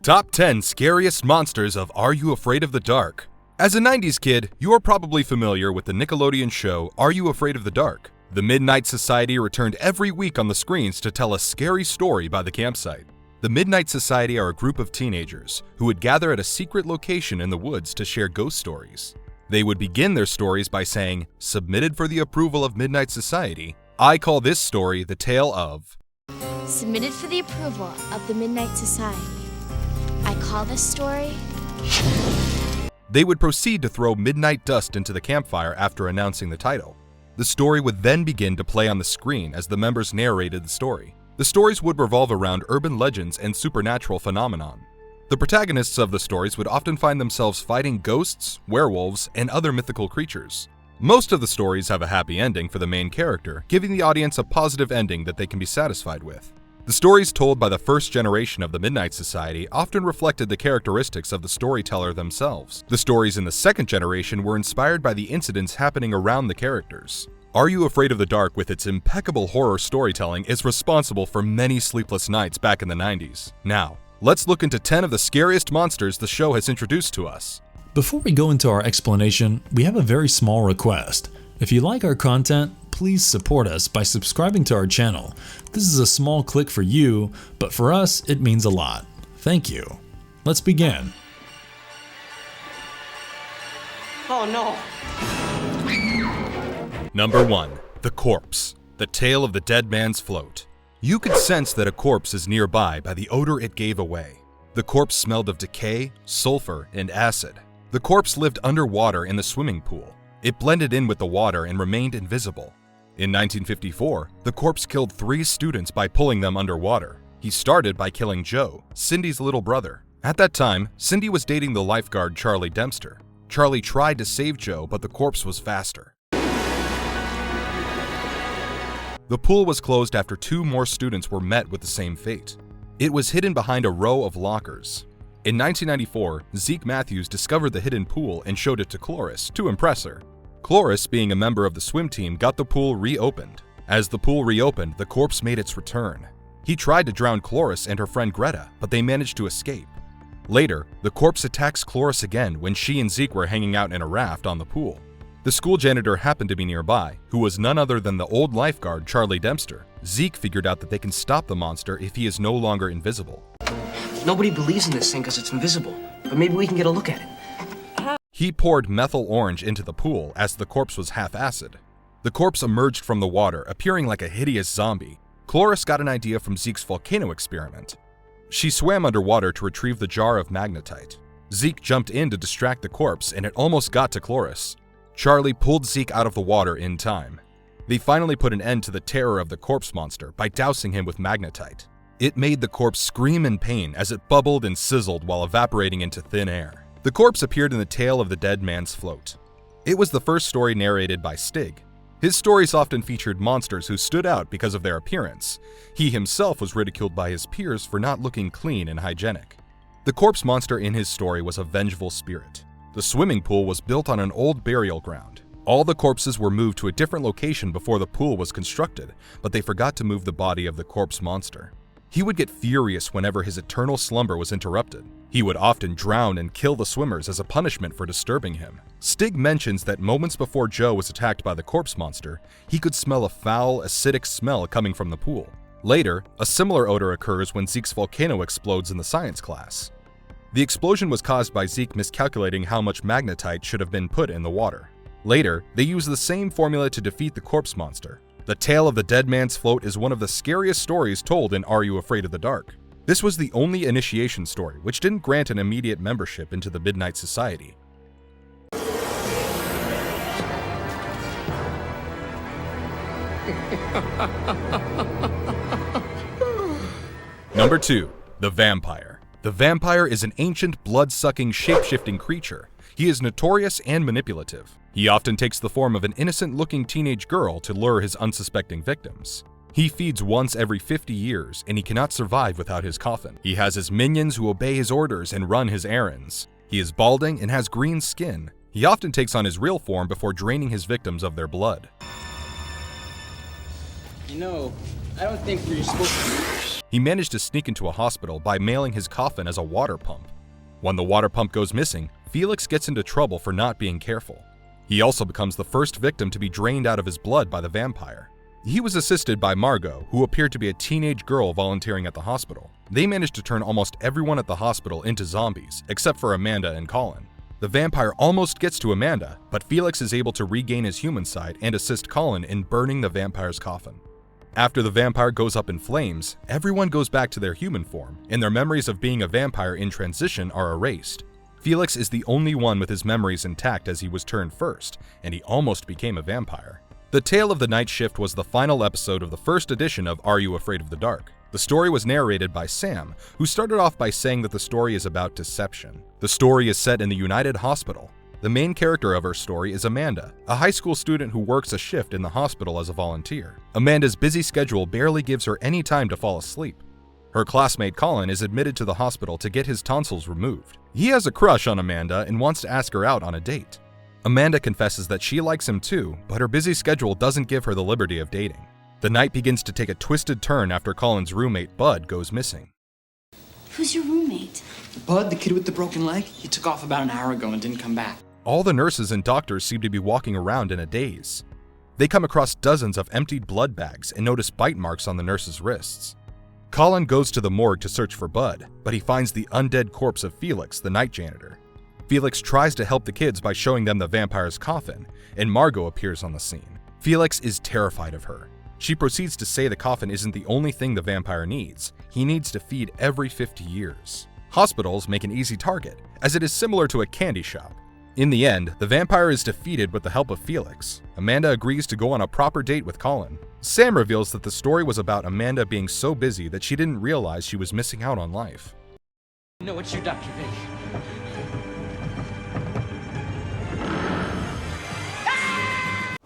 Top 10 Scariest Monsters of Are You Afraid of the Dark? As a 90s kid, you are probably familiar with the Nickelodeon show Are You Afraid of the Dark? The Midnight Society returned every week on the screens to tell a scary story by the campsite. The Midnight Society are a group of teenagers who would gather at a secret location in the woods to share ghost stories. They would begin their stories by saying, "Submitted for the approval of Midnight Society, I call this story the tale of..." Submitted for the approval of the Midnight Society. I call this story... They would proceed to throw midnight dust into the campfire after announcing the title. The story would then begin to play on the screen as the members narrated the story. The stories would revolve around urban legends and supernatural phenomenon. The protagonists of the stories would often find themselves fighting ghosts, werewolves, and other mythical creatures. Most of the stories have a happy ending for the main character, giving the audience a positive ending that they can be satisfied with. The stories told by the first generation of the Midnight Society often reflected the characteristics of the storyteller themselves. The stories in the second generation were inspired by the incidents happening around the characters. Are You Afraid of the Dark, with its impeccable horror storytelling, is responsible for many sleepless nights back in the 90s. Now, let's look into 10 of the scariest monsters the show has introduced to us. Before we go into our explanation, we have a very small request. If you like our content, please support us by subscribing to our channel. This is a small click for you, but for us, it means a lot. Thank you. Let's begin. Oh no! Number 1. The Corpse. The Tale of the Dead Man's Float. You could sense that a corpse is nearby by the odor it gave away. The corpse smelled of decay, sulfur, and acid. The corpse lived underwater in the swimming pool. It blended in with the water and remained invisible. In 1954, the corpse killed 3 students by pulling them underwater. He started by killing Joe, Cindy's little brother. At that time, Cindy was dating the lifeguard Charlie Dempster. Charlie tried to save Joe, but the corpse was faster. The pool was closed after 2 more students were met with the same fate. It was hidden behind a row of lockers. In 1994, Zeke Matthews discovered the hidden pool and showed it to Cloris to impress her. Cloris, being a member of the swim team, got the pool reopened. As the pool reopened, the corpse made its return. He tried to drown Cloris and her friend Greta, but they managed to escape. Later, the corpse attacks Cloris again when she and Zeke were hanging out in a raft on the pool. The school janitor happened to be nearby, who was none other than the old lifeguard Charlie Dempster. Zeke figured out that they can stop the monster if he is no longer invisible. Nobody believes in this thing because it's invisible, but maybe we can get a look at it. He poured methyl orange into the pool as the corpse was half acid. The corpse emerged from the water, appearing like a hideous zombie. Cloris got an idea from Zeke's volcano experiment. She swam underwater to retrieve the jar of magnetite. Zeke jumped in to distract the corpse, and it almost got to Cloris. Charlie pulled Zeke out of the water in time. They finally put an end to the terror of the corpse monster by dousing him with magnetite. It made the corpse scream in pain as it bubbled and sizzled while evaporating into thin air. The corpse appeared in the Tale of the Dead Man's Float. It was the first story narrated by Stig. His stories often featured monsters who stood out because of their appearance. He himself was ridiculed by his peers for not looking clean and hygienic. The corpse monster in his story was a vengeful spirit. The swimming pool was built on an old burial ground. All the corpses were moved to a different location before the pool was constructed, but they forgot to move the body of the corpse monster. He would get furious whenever his eternal slumber was interrupted. He would often drown and kill the swimmers as a punishment for disturbing him. Stig mentions that moments before Joe was attacked by the corpse monster, he could smell a foul, acidic smell coming from the pool. Later, a similar odor occurs when Zeke's volcano explodes in the science class. The explosion was caused by Zeke miscalculating how much magnetite should have been put in the water. Later, they used the same formula to defeat the corpse monster. The Tale of the Dead Man's Float is one of the scariest stories told in Are You Afraid of the Dark? This was the only initiation story, which didn't grant an immediate membership into the Midnight Society. Number 2. The Vampire. The vampire is an ancient, blood-sucking, shape-shifting creature. He is notorious and manipulative. He often takes the form of an innocent-looking teenage girl to lure his unsuspecting victims. He feeds once every 50 years, and he cannot survive without his coffin. He has his minions who obey his orders and run his errands. He is balding and has green skin. He often takes on his real form before draining his victims of their blood. You know, I don't think we're supposed to... He managed to sneak into a hospital by mailing his coffin as a water pump. When the water pump goes missing, Felix gets into trouble for not being careful. He also becomes the first victim to be drained out of his blood by the vampire. He was assisted by Margot, who appeared to be a teenage girl volunteering at the hospital. They managed to turn almost everyone at the hospital into zombies, except for Amanda and Colin. The vampire almost gets to Amanda, but Felix is able to regain his human side and assist Colin in burning the vampire's coffin. After the vampire goes up in flames, everyone goes back to their human form, and their memories of being a vampire in transition are erased. Felix is the only one with his memories intact as he was turned first, and he almost became a vampire. The Tale of the Night Shift was the final episode of the first edition of Are You Afraid of the Dark? The story was narrated by Sam, who started off by saying that the story is about deception. The story is set in the United Hospital. The main character of our story is Amanda, a high school student who works a shift in the hospital as a volunteer. Amanda's busy schedule barely gives her any time to fall asleep. Her classmate Colin is admitted to the hospital to get his tonsils removed. He has a crush on Amanda and wants to ask her out on a date. Amanda confesses that she likes him too, but her busy schedule doesn't give her the liberty of dating. The night begins to take a twisted turn after Colin's roommate Bud goes missing. Who's your roommate? Bud, the kid with the broken leg, he took off about an hour ago and didn't come back. All the nurses and doctors seem to be walking around in a daze. They come across dozens of emptied blood bags and notice bite marks on the nurses' wrists. Colin goes to the morgue to search for Bud, but he finds the undead corpse of Felix, the night janitor. Felix tries to help the kids by showing them the vampire's coffin, and Margot appears on the scene. Felix is terrified of her. She proceeds to say the coffin isn't the only thing the vampire needs. He needs to feed every 50 years. Hospitals make an easy target, as it is similar to a candy shop. In the end, the vampire is defeated with the help of Felix. Amanda agrees to go on a proper date with Colin. Sam reveals that the story was about Amanda being so busy that she didn't realize she was missing out on life. No, it's you, Dr. Vink.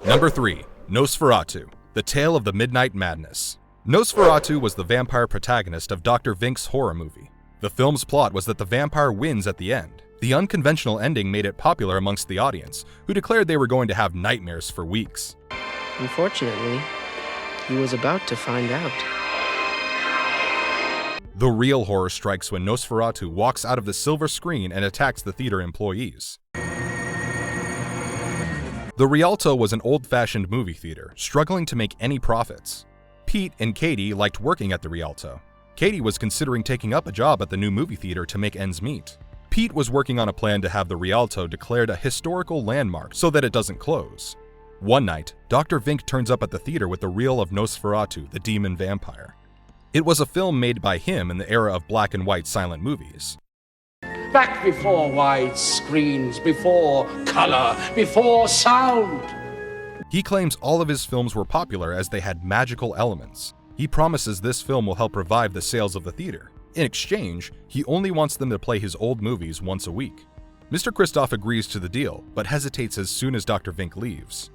Number 3. Nosferatu, The Tale of the Midnight Madness. Nosferatu was the vampire protagonist of Dr. Vink's horror movie. The film's plot was that the vampire wins at the end. The unconventional ending made it popular amongst the audience, who declared they were going to have nightmares for weeks. Unfortunately, he was about to find out. The real horror strikes when Nosferatu walks out of the silver screen and attacks the theater employees. The Rialto was an old-fashioned movie theater, struggling to make any profits. Pete and Katie liked working at the Rialto. Katie was considering taking up a job at the new movie theater to make ends meet. Pete was working on a plan to have the Rialto declared a historical landmark so that it doesn't close. One night, Dr. Vink turns up at the theater with the reel of Nosferatu, the demon vampire. It was a film made by him in the era of black and white silent movies. Back before wide screens, before color, before sound. He claims all of his films were popular as they had magical elements. He promises this film will help revive the sales of the theater. In exchange, he only wants them to play his old movies once a week. Mr. Kristoff agrees to the deal, but hesitates as soon as Dr. Vink leaves.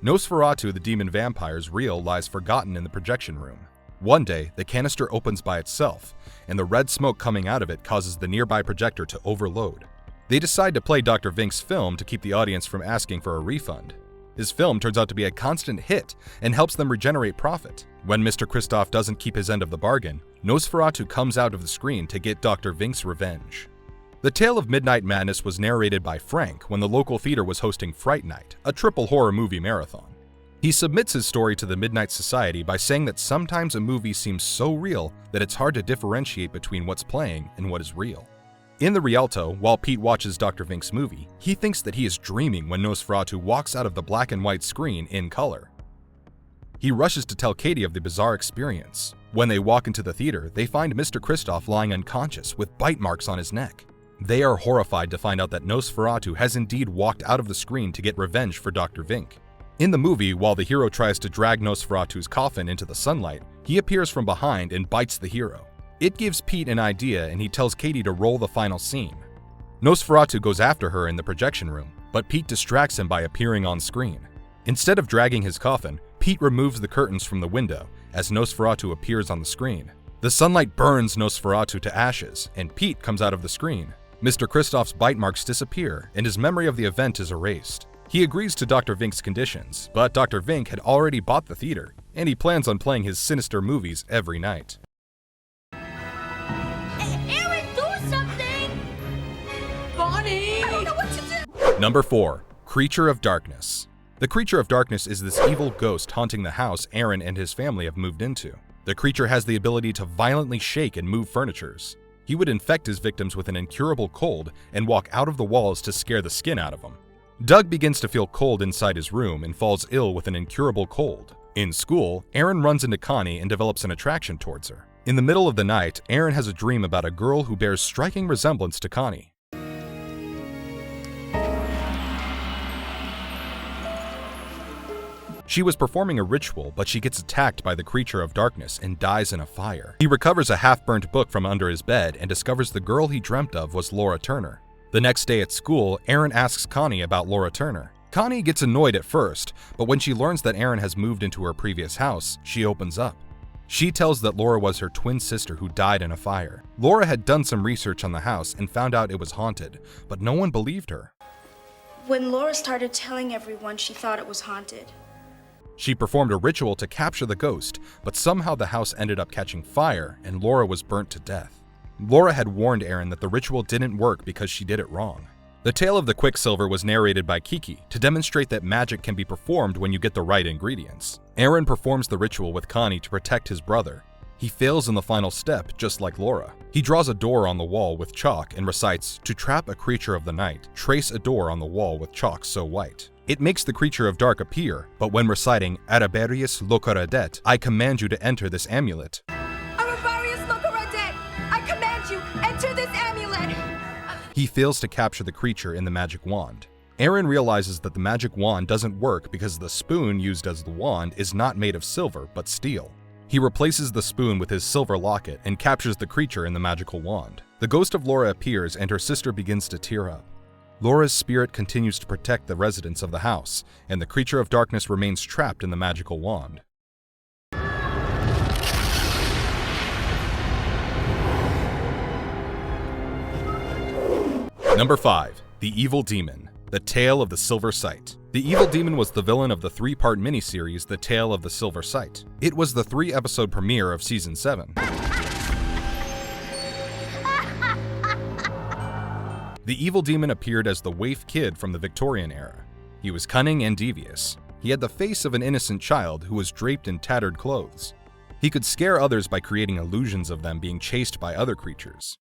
Nosferatu, the demon vampire's reel lies forgotten in the projection room. One day, the canister opens by itself, and the red smoke coming out of it causes the nearby projector to overload. They decide to play Dr. Vink's film to keep the audience from asking for a refund. His film turns out to be a constant hit and helps them regenerate profit. When Mr. Kristoff doesn't keep his end of the bargain, Nosferatu comes out of the screen to get Dr. Vink's revenge. The Tale of Midnight Madness was narrated by Frank when the local theater was hosting Fright Night, a triple horror movie marathon. He submits his story to the Midnight Society by saying that sometimes a movie seems so real that it's hard to differentiate between what's playing and what is real. In the Rialto, while Pete watches Dr. Vink's movie, he thinks that he is dreaming when Nosferatu walks out of the black and white screen in color. He rushes to tell Katie of the bizarre experience. When they walk into the theater, they find Mr. Kristoff lying unconscious with bite marks on his neck. They are horrified to find out that Nosferatu has indeed walked out of the screen to get revenge for Dr. Vink. In the movie, while the hero tries to drag Nosferatu's coffin into the sunlight, he appears from behind and bites the hero. It gives Pete an idea and he tells Katie to roll the final scene. Nosferatu goes after her in the projection room, but Pete distracts him by appearing on screen. Instead of dragging his coffin, Pete removes the curtains from the window as Nosferatu appears on the screen. The sunlight burns Nosferatu to ashes, and Pete comes out of the screen. Mr. Kristoff's bite marks disappear, and his memory of the event is erased. He agrees to Dr. Vink's conditions, but Dr. Vink had already bought the theater, and he plans on playing his sinister movies every night. Number 4. Creature of Darkness. The Creature of Darkness is this evil ghost haunting the house Aaron and his family have moved into. The creature has the ability to violently shake and move furnitures. He would infect his victims with an incurable cold and walk out of the walls to scare the skin out of them. Doug begins to feel cold inside his room and falls ill with an incurable cold. In school, Aaron runs into Connie and develops an attraction towards her. In the middle of the night, Aaron has a dream about a girl who bears striking resemblance to Connie. She was performing a ritual, but she gets attacked by the Creature of Darkness and dies in a fire. He recovers a half-burnt book from under his bed and discovers the girl he dreamt of was Laura Turner. The next day at school, Aaron asks Connie about Laura Turner. Connie gets annoyed at first, but when she learns that Aaron has moved into her previous house, she opens up. She tells that Laura was her twin sister who died in a fire. Laura had done some research on the house and found out it was haunted, but no one believed her. When Laura started telling everyone, she thought it was haunted. She performed a ritual to capture the ghost, but somehow the house ended up catching fire and Laura was burnt to death. Laura had warned Aaron that the ritual didn't work because she did it wrong. The Tale of the Quicksilver was narrated by Kiki to demonstrate that magic can be performed when you get the right ingredients. Aaron performs the ritual with Connie to protect his brother. He fails in the final step, just like Laura. He draws a door on the wall with chalk and recites, "To trap a creature of the night, trace a door on the wall with chalk so white." It makes the Creature of Dark appear, but when reciting Arabarius Locoradet, I command you to enter this amulet. Arabarius Locoradet! I command you, enter this amulet! He fails to capture the creature in the magic wand. Aaron realizes that the magic wand doesn't work because the spoon used as the wand is not made of silver, but steel. He replaces the spoon with his silver locket and captures the creature in the magical wand. The ghost of Laura appears and her sister begins to tear up. Laura's spirit continues to protect the residents of the house, and the Creature of Darkness remains trapped in the magical wand. Number 5. The Evil Demon. The Tale of the Silver Sight. The Evil Demon was the villain of the 3-part miniseries The Tale of the Silver Sight. It was the 3-episode premiere of Season 7. The Evil Demon appeared as the waif kid from the Victorian era. He was cunning and devious. He had the face of an innocent child who was draped in tattered clothes. He could scare others by creating illusions of them being chased by other creatures.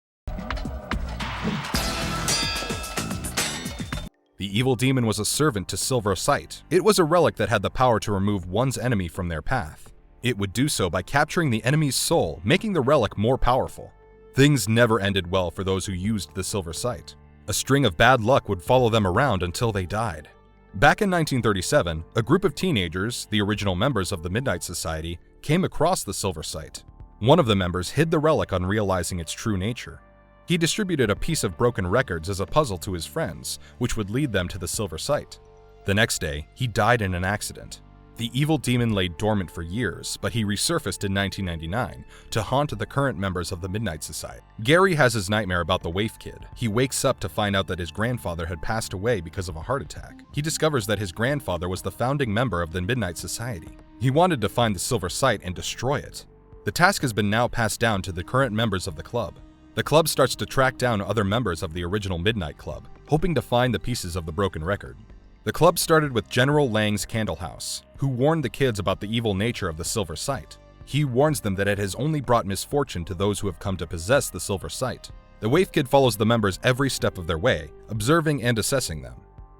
The Evil Demon was a servant to Silver Sight. It was a relic that had the power to remove one's enemy from their path. It would do so by capturing the enemy's soul, making the relic more powerful. Things never ended well for those who used the Silver Sight. A string of bad luck would follow them around until they died. Back in 1937, a group of teenagers, the original members of the Midnight Society, came across the Silver Sight. One of the members hid the relic on realizing its true nature. He distributed a piece of broken records as a puzzle to his friends, which would lead them to the Silver Sight. The next day, he died in an accident. The Evil Demon lay dormant for years, but he resurfaced in 1999 to haunt the current members of the Midnight Society. Gary has his nightmare about the waif kid. He wakes up to find out that his grandfather had passed away because of a heart attack. He discovers that his grandfather was the founding member of the Midnight Society. He wanted to find the Silver Sight and destroy it. The task has been now passed down to the current members of the club. The club starts to track down other members of the original Midnight Club, hoping to find the pieces of the broken record. The club started with General Lang's Candle House, who warned the kids about the evil nature of the Silver Sight. He warns them that it has only brought misfortune to those who have come to possess the Silver Sight. The waif kid follows the members every step of their way, observing and assessing them.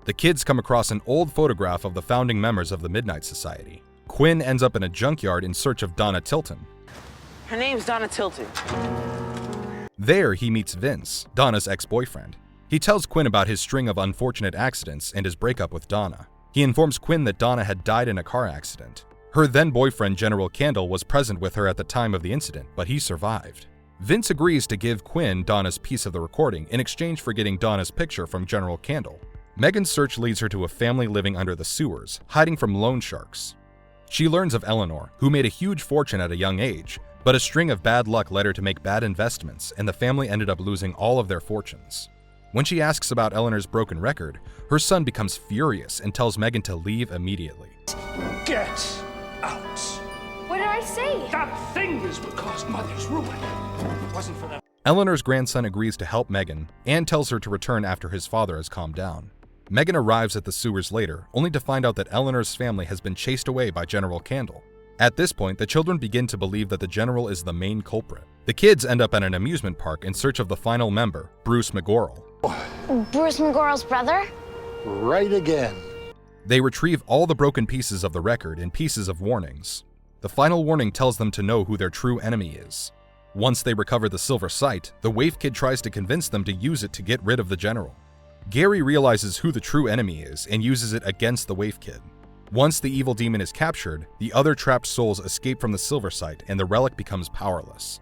The kids come across an old photograph of the founding members of the Midnight Society. Quinn ends up in a junkyard in search of Donna Tilton. Her name's Donna Tilton. There he meets Vince, Donna's ex-boyfriend. He tells Quinn about his string of unfortunate accidents and his breakup with Donna. He informs Quinn that Donna had died in a car accident. Her then-boyfriend General Candle was present with her at the time of the incident, but he survived. Vince agrees to give Quinn Donna's piece of the recording in exchange for getting Donna's picture from General Candle. Megan's search leads her to a family living under the sewers, hiding from loan sharks. She learns of Eleanor, who made a huge fortune at a young age, but a string of bad luck led her to make bad investments, and the family ended up losing all of their fortunes. When she asks about Eleanor's broken record, her son becomes furious and tells Megan to leave immediately. Get out. What did I say? That thing is what caused Mother's ruin. If it wasn't for that. Eleanor's grandson agrees to help Megan and tells her to return after his father has calmed down. Megan arrives at the sewers later, only to find out that Eleanor's family has been chased away by General Candle. At this point, the children begin to believe that the general is the main culprit. The kids end up at an amusement park in search of the final member, Bruce McGorrell. Bruce McGorrell's brother? Right again. They retrieve all the broken pieces of the record and pieces of warnings. The final warning tells them to know who their true enemy is. Once they recover the silver sight, the Waif Kid tries to convince them to use it to get rid of the general. Gary realizes who the true enemy is and uses it against the Waif Kid. Once the evil demon is captured, the other trapped souls escape from the silver sight and the relic becomes powerless.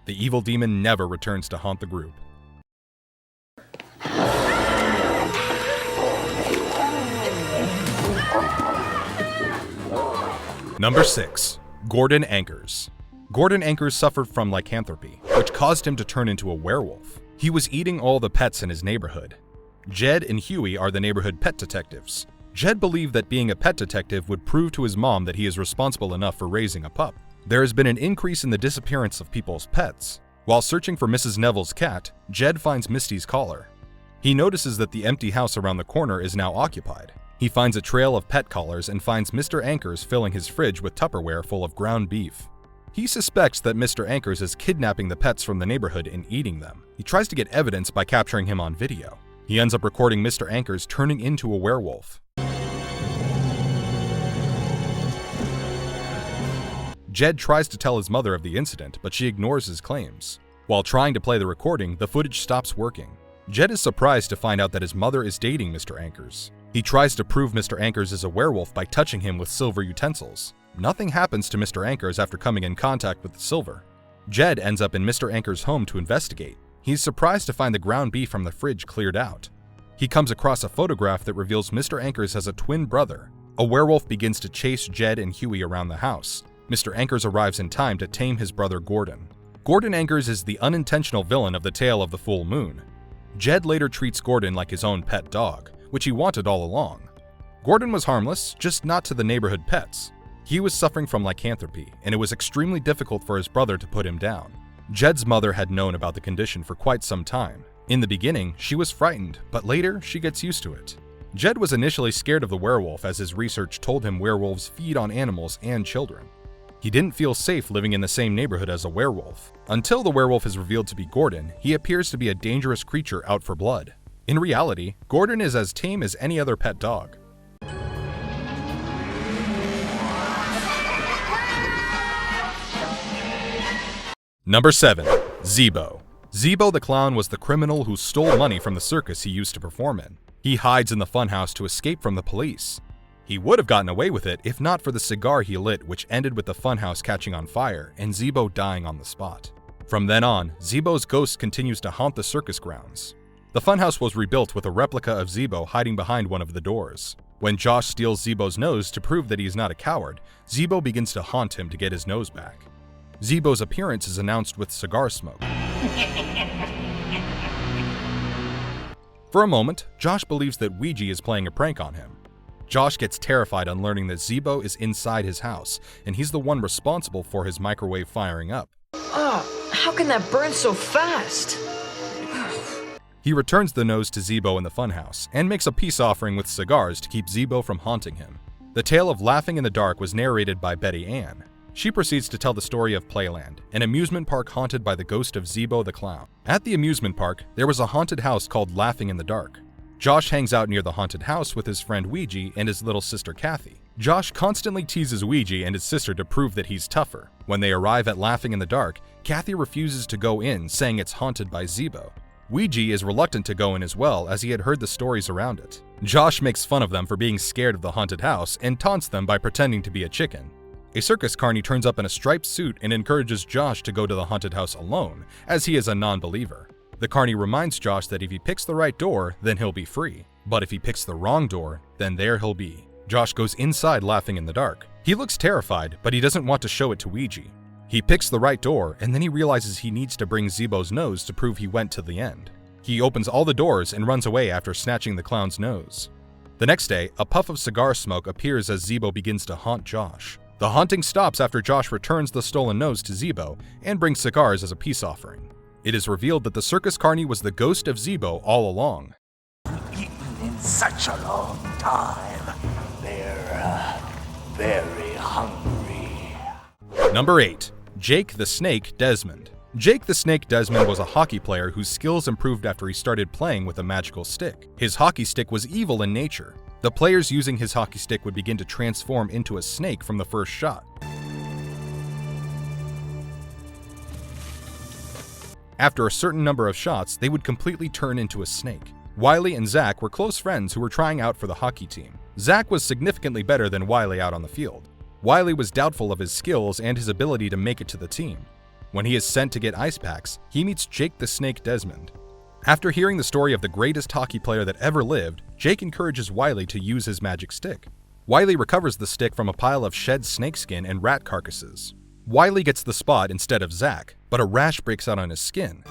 The evil demon never returns to haunt the group. Number 6. Gordon Ankers. Gordon Ankers suffered from lycanthropy, which caused him to turn into a werewolf. He was eating all the pets in his neighborhood. Jed and Huey are the neighborhood pet detectives. Jed believed that being a pet detective would prove to his mom that he is responsible enough for raising a pup. There has been an increase in the disappearance of people's pets. While searching for Mrs. Neville's cat, Jed finds Misty's collar. He notices that the empty house around the corner is now occupied. He finds a trail of pet collars and finds Mr. Ankers filling his fridge with Tupperware full of ground beef. He suspects that Mr. Ankers is kidnapping the pets from the neighborhood and eating them. He tries to get evidence by capturing him on video. He ends up recording Mr. Ankers turning into a werewolf. Jed tries to tell his mother of the incident, but she ignores his claims. While trying to play the recording, the footage stops working. Jed is surprised to find out that his mother is dating Mr. Ankers. He tries to prove Mr. Ankers is a werewolf by touching him with silver utensils. Nothing happens to Mr. Ankers after coming in contact with the silver. Jed ends up in Mr. Ankers' home to investigate. He's surprised to find the ground beef from the fridge cleared out. He comes across a photograph that reveals Mr. Ankers has a twin brother. A werewolf begins to chase Jed and Huey around the house. Mr. Ankers arrives in time to tame his brother Gordon. Gordon Ankers is the unintentional villain of the Tale of the Full Moon. Jed later treats Gordon like his own pet dog, which he wanted all along. Gordon was harmless, just not to the neighborhood pets. He was suffering from lycanthropy, and it was extremely difficult for his brother to put him down. Jed's mother had known about the condition for quite some time. In the beginning, she was frightened, but later, she gets used to it. Jed was initially scared of the werewolf as his research told him werewolves feed on animals and children. He didn't feel safe living in the same neighborhood as a werewolf. Until the werewolf is revealed to be Gordon, he appears to be a dangerous creature out for blood. In reality, Gordon is as tame as any other pet dog. Number 7. Zeebo. Zeebo the clown was the criminal who stole money from the circus he used to perform in. He hides in the funhouse to escape from the police. He would have gotten away with it if not for the cigar he lit, which ended with the funhouse catching on fire and Zeebo dying on the spot. From then on, Zeebo's ghost continues to haunt the circus grounds. The funhouse was rebuilt with a replica of Zeebo hiding behind one of the doors. When Josh steals Zeebo's nose to prove that he's not a coward, Zeebo begins to haunt him to get his nose back. Zeebo's appearance is announced with cigar smoke. For a moment, Josh believes that Ouija is playing a prank on him. Josh gets terrified on learning that Zeebo is inside his house, and he's the one responsible for his microwave firing up. Oh, how can that burn so fast? He returns the nose to Zeebo in the funhouse, and makes a peace offering with cigars to keep Zeebo from haunting him. The tale of Laughing in the Dark was narrated by Betty Ann. She proceeds to tell the story of Playland, an amusement park haunted by the ghost of Zeebo the clown. At the amusement park, there was a haunted house called Laughing in the Dark. Josh hangs out near the haunted house with his friend Ouija and his little sister Kathy. Josh constantly teases Ouija and his sister to prove that he's tougher. When they arrive at Laughing in the Dark, Kathy refuses to go in, saying it's haunted by Zeebo. Ouija is reluctant to go in as well, as he had heard the stories around it. Josh makes fun of them for being scared of the haunted house and taunts them by pretending to be a chicken. A circus carny turns up in a striped suit and encourages Josh to go to the haunted house alone, as he is a non-believer. The carny reminds Josh that if he picks the right door, then he'll be free. But if he picks the wrong door, then there he'll be. Josh goes inside Laughing in the Dark. He looks terrified, but he doesn't want to show it to Ouija. He picks the right door, and then he realizes he needs to bring Zeebo's nose to prove he went to the end. He opens all the doors and runs away after snatching the clown's nose. The next day, a puff of cigar smoke appears as Zeebo begins to haunt Josh. The haunting stops after Josh returns the stolen nose to Zeebo and brings cigars as a peace offering. It is revealed that the circus carny was the ghost of Zeebo all along. such a long time. They're very hungry. Number 8. Jake the Snake Desmond. Jake the Snake Desmond was a hockey player whose skills improved after he started playing with a magical stick. His hockey stick was evil in nature. The players using his hockey stick would begin to transform into a snake from the first shot. After a certain number of shots, they would completely turn into a snake. Wiley and Zach were close friends who were trying out for the hockey team. Zach was significantly better than Wiley out on the field. Wiley was doubtful of his skills and his ability to make it to the team. When he is sent to get ice packs, he meets Jake the Snake Desmond. After hearing the story of the greatest hockey player that ever lived, Jake encourages Wiley to use his magic stick. Wiley recovers the stick from a pile of shed snakeskin and rat carcasses. Wiley gets the spot instead of Zach, but a rash breaks out on his skin.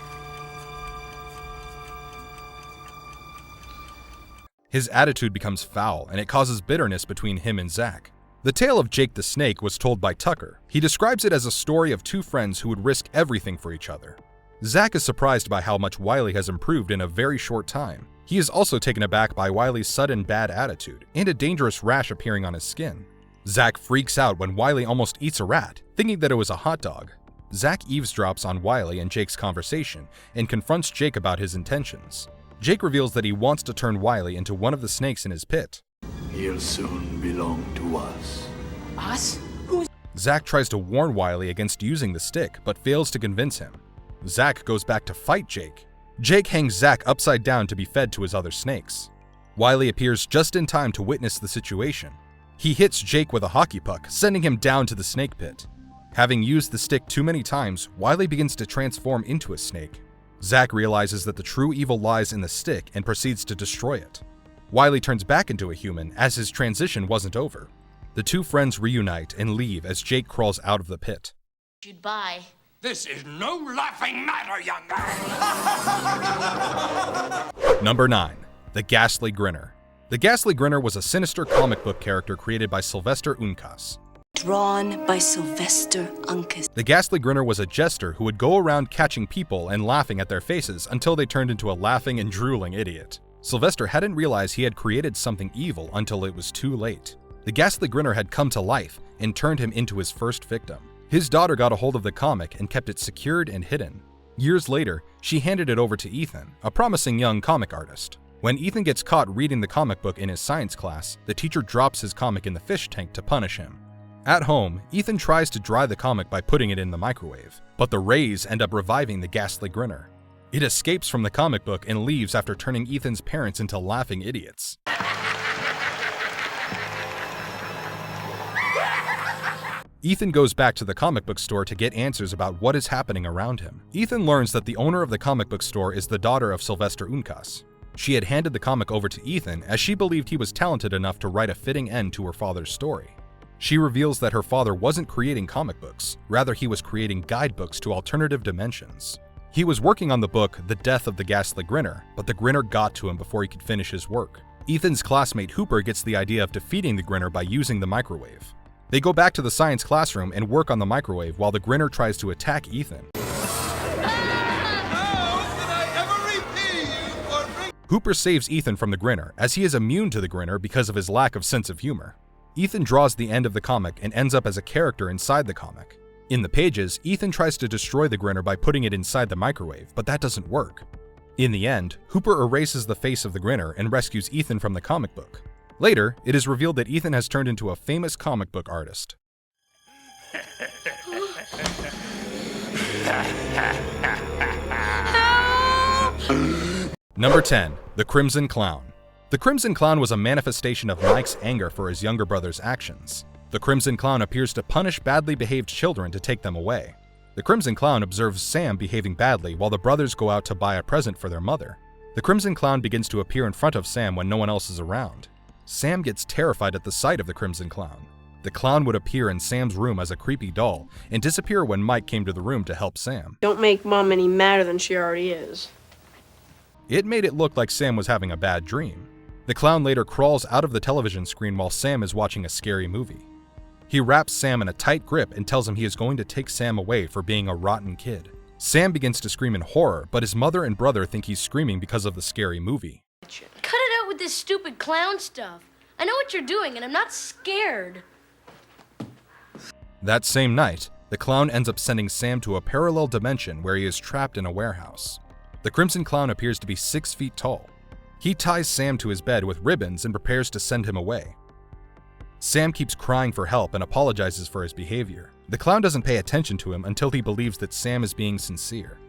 His attitude becomes foul, and it causes bitterness between him and Zach. The tale of Jake the Snake was told by Tucker. He describes it as a story of two friends who would risk everything for each other. Zach is surprised by how much Wiley has improved in a very short time. He is also taken aback by Wiley's sudden bad attitude and a dangerous rash appearing on his skin. Zach freaks out when Wiley almost eats a rat, thinking that it was a hot dog. Zach eavesdrops on Wiley and Jake's conversation and confronts Jake about his intentions. Jake reveals that he wants to turn Wiley into one of the snakes in his pit. He'll soon belong to us. Us? Zach tries to warn Wiley against using the stick, but fails to convince him. Zach goes back to fight Jake. Jake hangs Zach upside down to be fed to his other snakes. Wiley appears just in time to witness the situation. He hits Jake with a hockey puck, sending him down to the snake pit. Having used the stick too many times, Wiley begins to transform into a snake. Zach realizes that the true evil lies in the stick and proceeds to destroy it. Wiley turns back into a human as his transition wasn't over. The two friends reunite and leave as Jake crawls out of the pit. Goodbye. This is no laughing matter, young man. Number 9. The Ghastly Grinner. The Ghastly Grinner was a sinister comic book character created by Sylvester Unkas. Drawn by Sylvester Ankers. The Ghastly Grinner was a jester who would go around catching people and laughing at their faces until they turned into a laughing and drooling idiot. Sylvester hadn't realized he had created something evil until it was too late. The Ghastly Grinner had come to life and turned him into his first victim. His daughter got a hold of the comic and kept it secured and hidden. Years later, she handed it over to Ethan, a promising young comic artist. When Ethan gets caught reading the comic book in his science class, the teacher drops his comic in the fish tank to punish him. At home, Ethan tries to dry the comic by putting it in the microwave, but the rays end up reviving the Ghastly Grinner. It escapes from the comic book and leaves after turning Ethan's parents into laughing idiots. Ethan goes back to the comic book store to get answers about what is happening around him. Ethan learns that the owner of the comic book store is the daughter of Sylvester Unkas. She had handed the comic over to Ethan as she believed he was talented enough to write a fitting end to her father's story. She reveals that her father wasn't creating comic books, rather he was creating guidebooks to alternative dimensions. He was working on the book The Death of the Ghastly Grinner, but the Grinner got to him before he could finish his work. Ethan's classmate Hooper gets the idea of defeating the Grinner by using the microwave. They go back to the science classroom and work on the microwave while the Grinner tries to attack Ethan. Hooper saves Ethan from the Grinner, as he is immune to the Grinner because of his lack of sense of humor. Ethan draws the end of the comic and ends up as a character inside the comic. In the pages, Ethan tries to destroy the Grinner by putting it inside the microwave, but that doesn't work. In the end, Hooper erases the face of the Grinner and rescues Ethan from the comic book. Later, it is revealed that Ethan has turned into a famous comic book artist. Number 10. The Crimson Clown. The Crimson Clown was a manifestation of Mike's anger for his younger brother's actions. The Crimson Clown appears to punish badly behaved children to take them away. The Crimson Clown observes Sam behaving badly while the brothers go out to buy a present for their mother. The Crimson Clown begins to appear in front of Sam when no one else is around. Sam gets terrified at the sight of the Crimson Clown. The clown would appear in Sam's room as a creepy doll and disappear when Mike came to the room to help Sam. Don't make Mom any madder than she already is. It made it look like Sam was having a bad dream. The clown later crawls out of the television screen while Sam is watching a scary movie. He wraps Sam in a tight grip and tells him he is going to take Sam away for being a rotten kid. Sam begins to scream in horror, but his mother and brother think he's screaming because of the scary movie. Cut it out with this stupid clown stuff. I know what you're doing, and I'm not scared. That same night, the clown ends up sending Sam to a parallel dimension where he is trapped in a warehouse. The Crimson Clown appears to be 6 feet tall. He ties Sam to his bed with ribbons and prepares to send him away. Sam keeps crying for help and apologizes for his behavior. The clown doesn't pay attention to him until he believes that Sam is being sincere.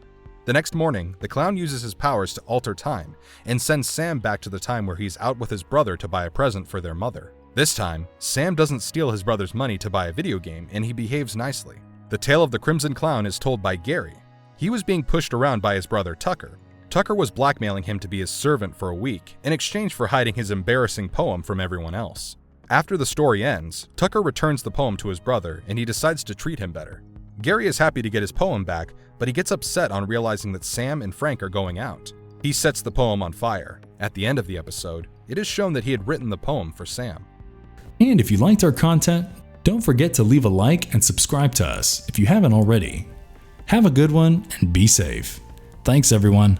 The next morning, the clown uses his powers to alter time and sends Sam back to the time where he's out with his brother to buy a present for their mother. This time, Sam doesn't steal his brother's money to buy a video game, and he behaves nicely. The tale of the Crimson Clown is told by Gary. He was being pushed around by his brother Tucker. Tucker was blackmailing him to be his servant for a week in exchange for hiding his embarrassing poem from everyone else. After the story ends, Tucker returns the poem to his brother and he decides to treat him better. Gary is happy to get his poem back, but he gets upset on realizing that Sam and Frank are going out. He sets the poem on fire. At the end of the episode, it is shown that he had written the poem for Sam. And if you liked our content, don't forget to leave a like and subscribe to us if you haven't already. Have a good one and be safe. Thanks everyone.